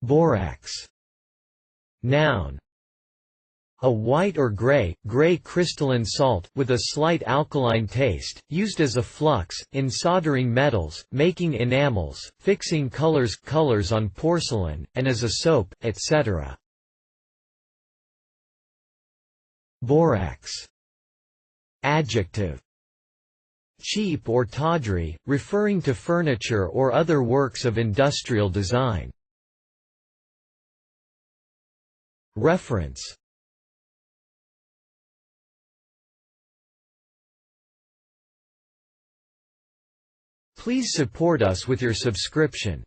Borax. Noun. A white or gray crystalline salt, with a slight alkaline taste, used as a flux, in soldering metals, making enamels, fixing colors on porcelain, and as a soap, etc. Borax. Adjective. Cheap or tawdry, referring to furniture or other works of industrial design. Reference. Please support us with your subscription.